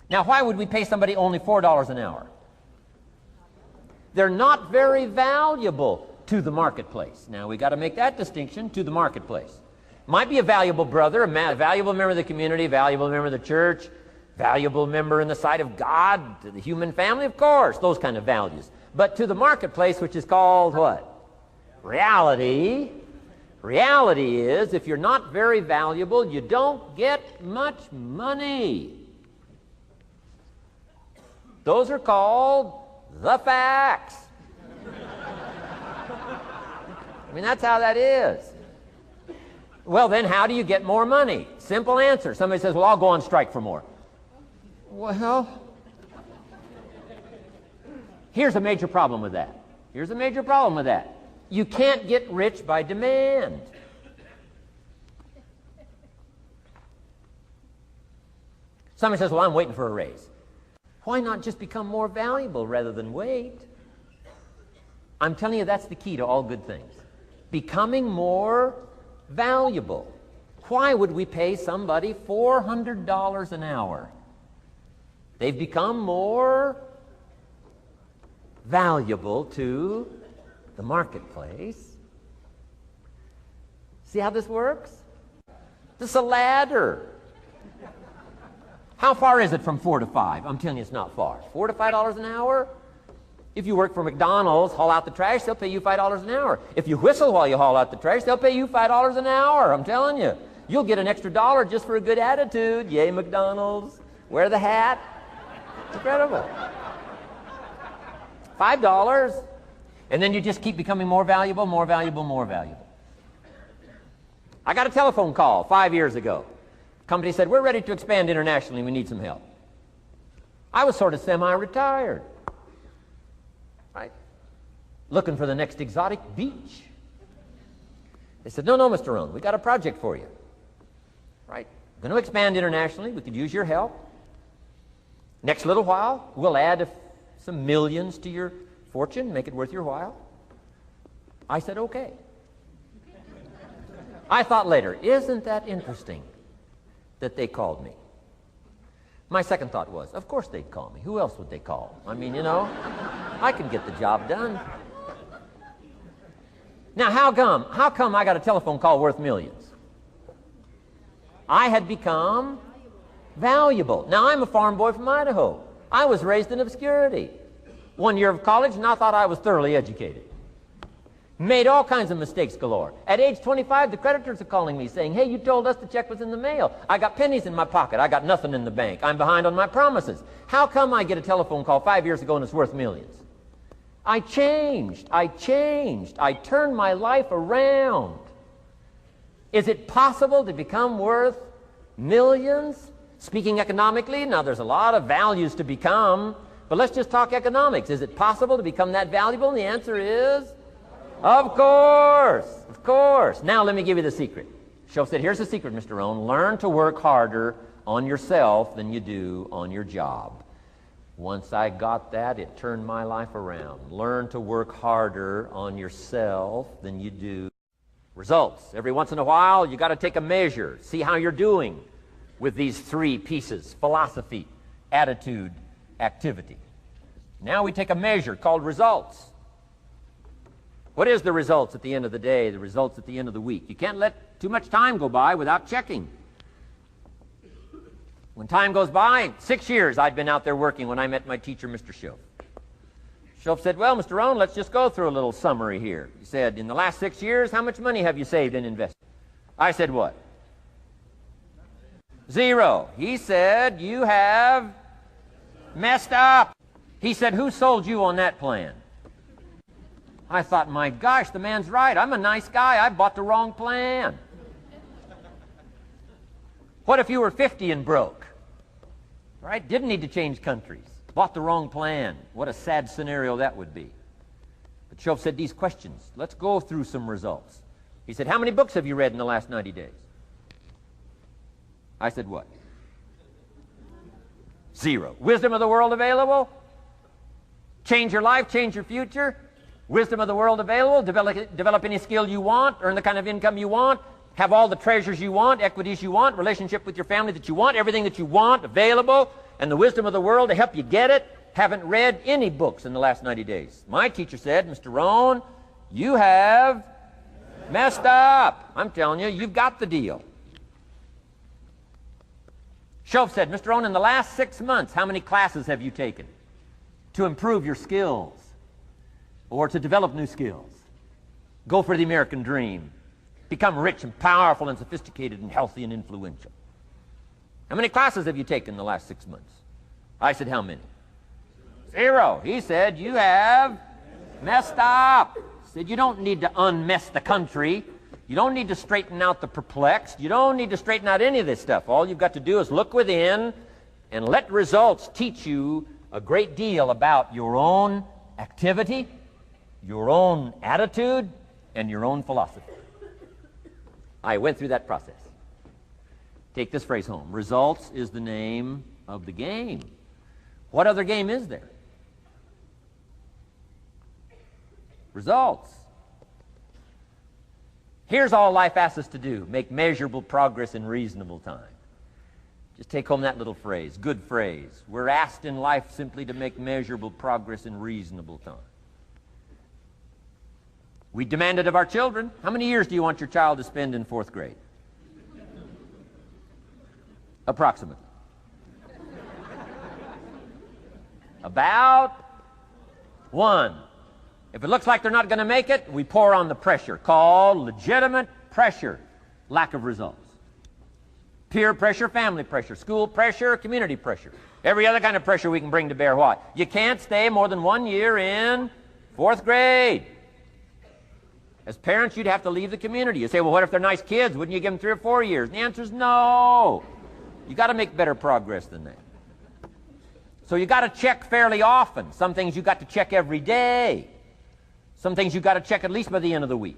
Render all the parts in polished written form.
Now, why would we pay somebody only $4 an hour? They're not very valuable to the marketplace. Now, we got to make that distinction, to the marketplace. Might be a valuable brother, a valuable member of the community, valuable member of the church, valuable member in the sight of God, to the human family, of course, those kind of values. But to the marketplace, which is called what? Reality. Reality is, if you're not very valuable, you don't get much money. Those are called the facts. I mean, that's how that is. Well, then, how do you get more money? Simple answer. Somebody says, well, I'll go on strike for more. Well, here's a major problem with that. Here's a major problem with that. You can't get rich by demand. Somebody says, well, I'm waiting for a raise. Why not just become more valuable rather than wait? I'm telling you, that's the key to all good things. Becoming more valuable. Why would we pay somebody $400 an hour? They've become more valuable to the marketplace. See how this works? This is a ladder. How far is it from 4 to 5? I'm telling you, it's not far. $4 to $5 an hour? If you work for McDonald's, haul out the trash, they'll pay you $5 an hour. If you whistle while you haul out the trash, they'll pay you $5 an hour. I'm telling you. You'll get an extra $1 just for a good attitude. Yay, McDonald's. Wear the hat. It's incredible. $5. And then you just keep becoming more valuable, more valuable, more valuable. I got a telephone call 5 years ago. The company said, we're ready to expand internationally. We need some help. I was sort of semi-retired. Right? Looking for the next exotic beach. They said, no, Mr. Rohn, we got a project for you. Right? Going to expand internationally. We could use your help. Next little while, we'll add some millions to your fortune, make it worth your while. I said, okay. I thought later, isn't that interesting that they called me? My second thought was, of course they'd call me. Who else would they call? I mean, you know, I can get the job done. Now, how come I got a telephone call worth millions? I had become valuable. Now, I'm a farm boy from Idaho. I was raised in obscurity. 1 year of college, and I thought I was thoroughly educated. Made all kinds of mistakes galore. At age 25, the creditors are calling me saying, hey, you told us the check was in the mail. I got pennies in my pocket. I got nothing in the bank. I'm behind on my promises. How come I get a telephone call 5 years ago and it's worth millions? I changed. I turned my life around. Is it possible to become worth millions? Speaking economically, now there's a lot of values to become, but let's just talk economics. Is it possible to become that valuable? And the answer is, of course, of course. Now let me give you the secret. Shoaff said, here's the secret, Mr. Rohn. Learn to work harder on yourself than you do on your job. Once I got that, it turned my life around. Learn to work harder on yourself than you do. Results. Every once in a while, you got to take a measure. See how you're doing with these three pieces: philosophy, attitude, activity. Now we take a measure called results. What is the results at the end of the day, the results at the end of the week? You can't let too much time go by without checking. When time goes by, 6 years I'd been out there working when I met my teacher, Mr. Shoaff. Shoaff said, well, Mr. Rohn, let's just go through a little summary here. He said, in the last 6 years, how much money have you saved and invested? I said, what? 0. He said, you have messed up. He said, who sold you on that plan? I thought, my gosh, the man's right. I'm a nice guy. I bought the wrong plan. What if you were 50 and broke? Right? Didn't need to change countries. Bought the wrong plan. What a sad scenario that would be. But Shoaff said these questions. Let's go through some results. He said, how many books have you read in the last 90 days? I said, what? 0. Wisdom of the world available? Change your life, change your future? Wisdom of the world available? Develop any skill you want, earn the kind of income you want, have all the treasures you want, equities you want, relationship with your family that you want, everything that you want available, and the wisdom of the world to help you get it haven't read any books in the last 90 days. My teacher said, Mr. Rohn, you have messed up. I'm telling you, you've got the deal. Shoaff said, Mr. Rohn, in the last 6 months, how many classes have you taken to improve your skills or to develop new skills? Go for the American dream. Become rich and powerful and sophisticated and healthy and influential. How many classes have you taken in the last 6 months? I said, how many? 0. He said, you have messed up. He said, you don't need to unmess the country. You don't need to straighten out the perplexed. You don't need to straighten out any of this stuff. All you've got to do is look within and let results teach you a great deal about your own activity, your own attitude, and your own philosophy. I went through that process. Take this phrase home. Results is the name of the game. What other game is there? Results. Here's all life asks us to do. Make measurable progress in reasonable time. Just take home that little phrase. Good phrase. We're asked in life simply to make measurable progress in reasonable time. We demand it of our children. How many years do you want your child to spend in 4th grade? Approximately. About 1. If it looks like they're not going to make it, we pour on the pressure, called legitimate pressure, lack of results. Peer pressure, family pressure, school pressure, community pressure. Every other kind of pressure we can bring to bear. Why? You can't stay more than 1 year in 4th grade. As parents, you'd have to leave the community. You say, well, what if they're nice kids? Wouldn't you give them 3 or 4 years? And the answer is no. You got to make better progress than that. So you got to check fairly often. Some things you got to check every day. Some things you got to check at least by the end of the week.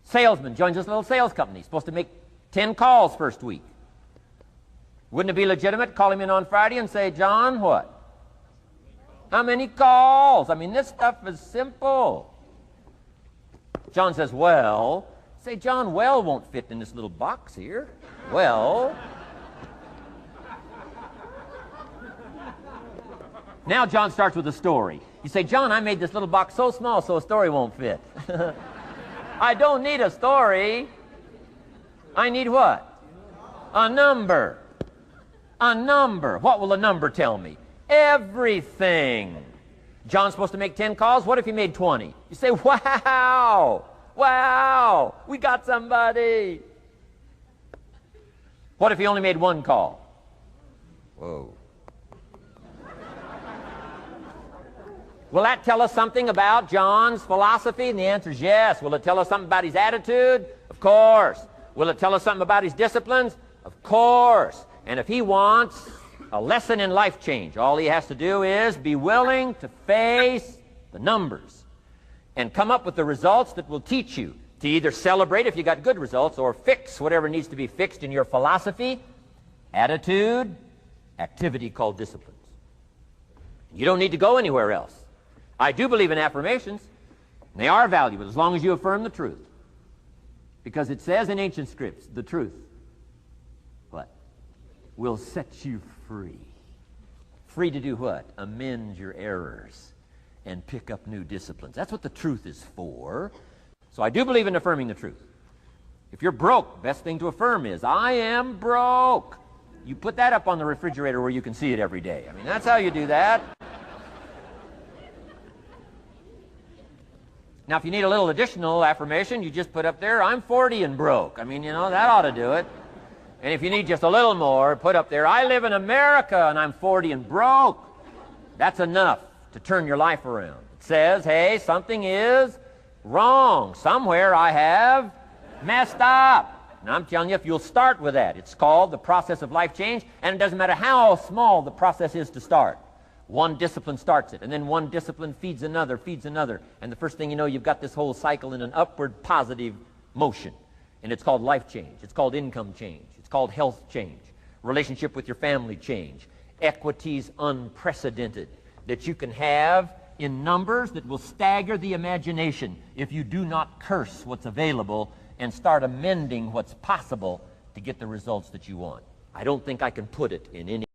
Salesman joins this little sales company. He's supposed to make 10 calls first week. Wouldn't it be legitimate to call him in on Friday and say, John, what? How many calls? I mean, this stuff is simple. John says, well. Say, John, well won't fit in this little box here. Well. Now John starts with a story. You say, John, I made this little box so small so a story won't fit. I don't need a story. I need what? A number. A number. What will a number tell me? Everything. John's supposed to make 10 calls. What if he made 20? You say, wow. Wow. We got somebody. What if he only made 1 call? Whoa. Will that tell us something about John's philosophy? And the answer is yes. Will it tell us something about his attitude? Of course. Will it tell us something about his disciplines? Of course. And if he wants a lesson in life change, all he has to do is be willing to face the numbers and come up with the results that will teach you to either celebrate if you got good results or fix whatever needs to be fixed in your philosophy, attitude, activity called disciplines. You don't need to go anywhere else. I do believe in affirmations. They are valuable as long as you affirm the truth. Because it says in ancient scripts, the truth, what? Will set you free. Free to do what? Amend your errors and pick up new disciplines. That's what the truth is for. So I do believe in affirming the truth. If you're broke, best thing to affirm is, I am broke. You put that up on the refrigerator where you can see it every day. I mean, that's how you do that. Now, if you need a little additional affirmation, you just put up there, I'm 40 and broke. I mean, you know, that ought to do it. And if you need just a little more, put up there, I live in America and I'm 40 and broke. That's enough to turn your life around. It says, hey, something is wrong. Somewhere I have messed up. And I'm telling you, if you'll start with that, it's called the process of life change, and it doesn't matter how small the process is to start. One discipline starts it, and then one discipline feeds another, and the first thing you know, you've got this whole cycle in an upward positive motion. And it's called life change. It's called income change. It's called health change. Relationship with your family change. Equities unprecedented that you can have in numbers that will stagger the imagination if you do not curse what's available and start amending what's possible to get the results that you want. I don't think I can put it in any